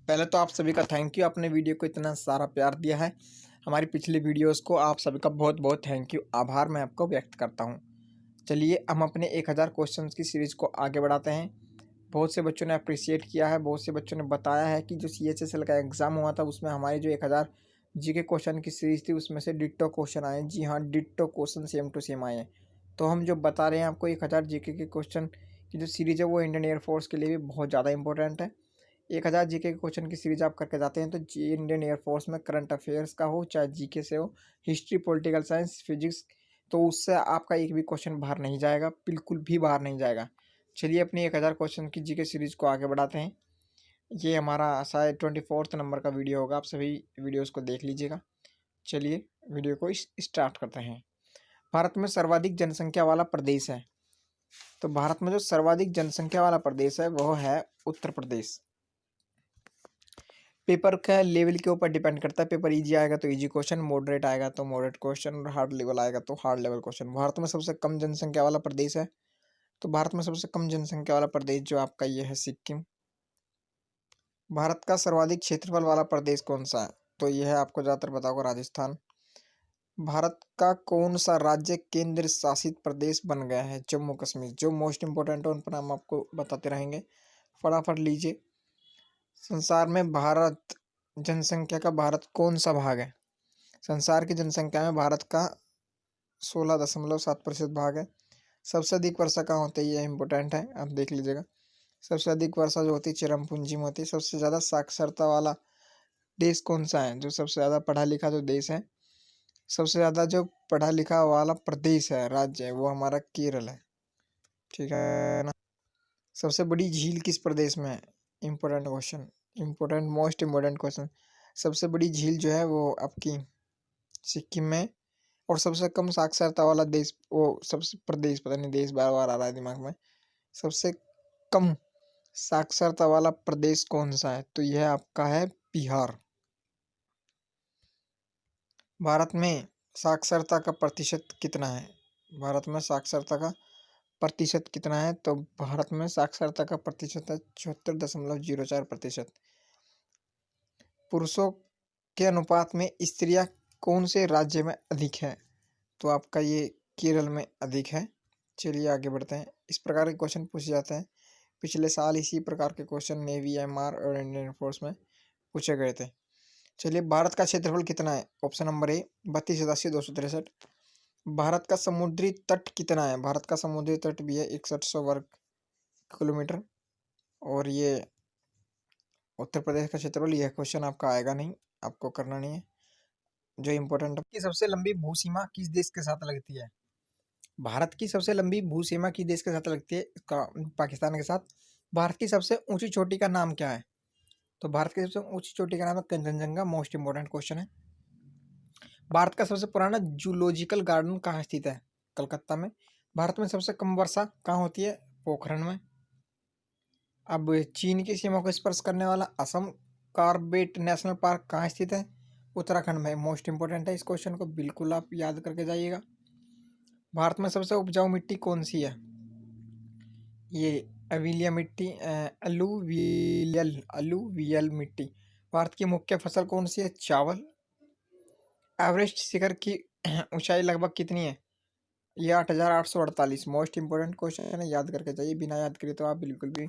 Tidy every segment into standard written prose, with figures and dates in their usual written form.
पहले तो आप सभी का थैंक यू, आपने वीडियो को इतना सारा प्यार दिया है। हमारी पिछली वीडियोस को आप सभी का बहुत बहुत थैंक यू, आभार मैं आपको व्यक्त करता हूँ। चलिए हम अपने 1000 क्वेश्चंस की सीरीज़ को आगे बढ़ाते हैं। बहुत से बच्चों ने अप्रिशिएट किया है, बहुत से बच्चों ने बताया है कि जो CHSL का एग्ज़ाम हुआ था उसमें हमारी जो 1000 जीके क्वेश्चन की सीरीज़ थी उसमें से डिट्टो क्वेश्चन आए। जी हाँ, ditto question same to same आए हैं। तो हम जो बता रहे हैं आपको 1000 जीके के क्वेश्चन की जो सीरीज़ है वो इंडियन एयरफोर्स के लिए भी बहुत ज़्यादा इंपॉर्टेंट है। 1000 जीके के क्वेश्चन की सीरीज आप करके जाते हैं तो इंडियन एयरफोर्स में करंट अफेयर्स का हो चाहे जीके से हो, हिस्ट्री, पॉलिटिकल साइंस, फिजिक्स, तो उससे आपका एक भी क्वेश्चन बाहर नहीं जाएगा, बिल्कुल भी बाहर नहीं जाएगा। चलिए अपनी 1000 क्वेश्चन की जीके सीरीज को आगे बढ़ाते हैं। ये हमारा शायद 24 नंबर का वीडियो होगा, आप सभी वीडियोज़ को देख लीजिएगा। चलिए वीडियो को स्टार्ट करते हैं। भारत में सर्वाधिक जनसंख्या वाला प्रदेश है, तो भारत में जो सर्वाधिक जनसंख्या वाला प्रदेश है वो है उत्तर प्रदेश। पेपर का लेवल के ऊपर डिपेंड करता है। पेपर इजी आएगा तो इजी क्वेश्चन, मॉडरेट आएगा तो मॉडरेट क्वेश्चन, और हार्ड लेवल आएगा तो हार्ड लेवल क्वेश्चन। भारत में सबसे कम जनसंख्या वाला प्रदेश है, तो भारत में सबसे कम जनसंख्या वाला प्रदेश जो आपका ये है सिक्किम। भारत का सर्वाधिक क्षेत्रफल वाला प्रदेश कौन सा है, तो यह है आपको ज़्यादातर पता होगा राजस्थान। भारत का कौन सा राज्य केंद्र शासित प्रदेश बन गया है, जम्मू कश्मीर। जो मोस्ट इंपॉर्टेंट है उन पर हम आपको बताते रहेंगे, फटाफट लीजिए। संसार में भारत जनसंख्या का भारत कौन सा भाग है, संसार की जनसंख्या में भारत का 16.7% भाग है। सबसे अधिक वर्षा कहाँ होती है, ये इंपॉर्टेंट है, आप देख लीजिएगा। सबसे अधिक वर्षा जो होती है चिरमपुंजी में होती है। सबसे ज़्यादा साक्षरता वाला देश कौन सा है, जो सबसे ज़्यादा पढ़ा लिखा जो देश है, सबसे ज़्यादा जो पढ़ा लिखा वाला प्रदेश है, राज्य है, वो हमारा केरल है, ठीक है ना। सबसे बड़ी झील किस प्रदेश में है, important question, important most important question. सबसे बड़ी झील जो है वो आपकी सिक्किम में। और सबसे कम साक्षरता वाला देश, वो सबसे प्रदेश, पता नहीं देश बार बार आ रहा है दिमाग में, सबसे कम साक्षरता वाला प्रदेश कौन सा है, तो यह आपका है बिहार। भारत में साक्षरता का प्रतिशत कितना है, भारत में साक्षरता का प्रतिशत कितना है, तो भारत में साक्षरता का प्रतिशत है 74.04%। पुरुषों के अनुपात में स्त्रियां कौन से राज्य में अधिक है, तो आपका ये केरल में अधिक है। चलिए आगे बढ़ते हैं। इस प्रकार के क्वेश्चन पूछे जाते हैं। पिछले साल इसी प्रकार के क्वेश्चन नेवी, MR और इंडियन एयरफोर्स में पूछे गए थे। चलिए, भारत का क्षेत्रफल कितना है, ऑप्शन नंबर ए 32,263। भारत का समुद्री तट कितना है, भारत का समुद्री तट भी है 6100 वर्ग किलोमीटर। और ये उत्तर प्रदेश का क्षेत्रफल, यह क्वेश्चन आपका आएगा नहीं, आपको करना नहीं है। जो इम्पोर्टेंट की सबसे लंबी भूसीमा किस देश के साथ लगती है, भारत की सबसे लंबी भूसीमा किस देश के साथ लगती है, इसका पाकिस्तान के साथ। भारत की सबसे ऊंची चोटी का नाम क्या है, तो भारत की सबसे ऊंची चोटी का नाम है कंचनजंगा, मोस्ट इंपॉर्टेंट क्वेश्चन है। भारत का सबसे पुराना जूलॉजिकल गार्डन कहाँ स्थित है, कलकत्ता में। भारत में सबसे कम वर्षा कहाँ होती है, पोखरण में। अब चीन की सीमा को स्पर्श करने वाला असम कॉर्बेट नेशनल पार्क कहाँ स्थित है, उत्तराखंड में। मोस्ट इंपॉर्टेंट है, इस क्वेश्चन को बिल्कुल आप याद करके जाइएगा। भारत में सबसे उपजाऊ मिट्टी कौन सी है, ये अविलिया मिट्टी, अलूवियल मिट्टी। भारत की मुख्य फसल कौन सी है, चावल। एवरेस्ट शिखर की ऊंचाई लगभग कितनी है, ये 8,848। मोस्ट इंपॉर्टेंट क्वेश्चन है, याद करके जाइए, बिना याद करे तो आप बिल्कुल भी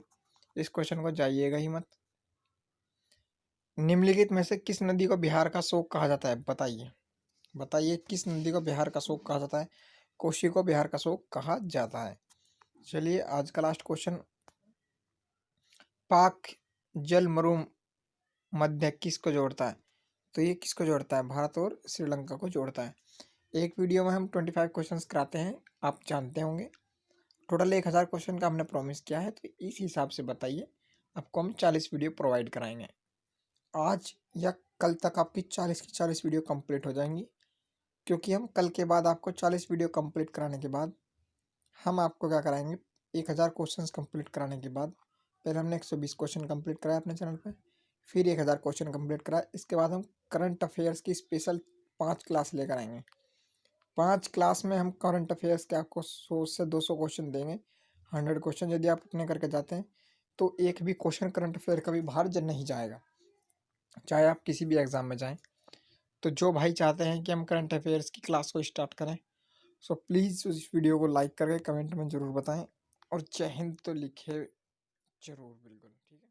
इस क्वेश्चन को जाइएगा ही मत। निम्नलिखित में से किस नदी को बिहार का शोक कहा जाता है, बताइए, बताइए किस नदी को बिहार का शोक कहा जाता है। कोसी को बिहार का शोक कहा जाता है। चलिए आज का लास्ट क्वेश्चन, पाक जल मरु मध्य किसको जोड़ता है, तो ये किसको जोड़ता है, भारत और श्रीलंका को जोड़ता है। एक वीडियो में हम 25 क्वेश्चंस कराते हैं, आप जानते होंगे। टोटल 1000 क्वेश्चन का हमने प्रॉमिस किया है, तो इस हिसाब से बताइए, आपको हम 40 वीडियो प्रोवाइड कराएंगे। आज या कल तक आपकी 40 की 40 वीडियो कंप्लीट हो जाएंगी, क्योंकि हम कल के बाद आपको 40 वीडियो कंप्लीट कराने के बाद हम आपको क्या कराएंगे, 1000 क्वेश्चन कंप्लीट कराने के बाद, पहले हमने 120 क्वेश्चन कंप्लीट कराया अपने चैनल पर, फिर 1000 क्वेश्चन कंप्लीट कराया। इसके बाद हम करंट अफेयर्स की स्पेशल 5 क्लास लेकर आएंगे। 5 क्लास में हम करंट अफेयर्स के आपको 100 से 200 क्वेश्चन देंगे। 100 क्वेश्चन यदि आप उतने करके जाते हैं तो एक भी क्वेश्चन करंट अफेयर कभी बाहर नहीं जाएगा। चाहे आप किसी भी एग्ज़ाम में जाएँ। तो जो भाई चाहते हैं कि हम करंट अफेयर्स की क्लास को स्टार्ट करें, सो प्लीज़ उस वीडियो को लाइक करके कमेंट में ज़रूर बताएँ और जय हिंद तो लिखे ज़रूर, बिल्कुल, ठीक है।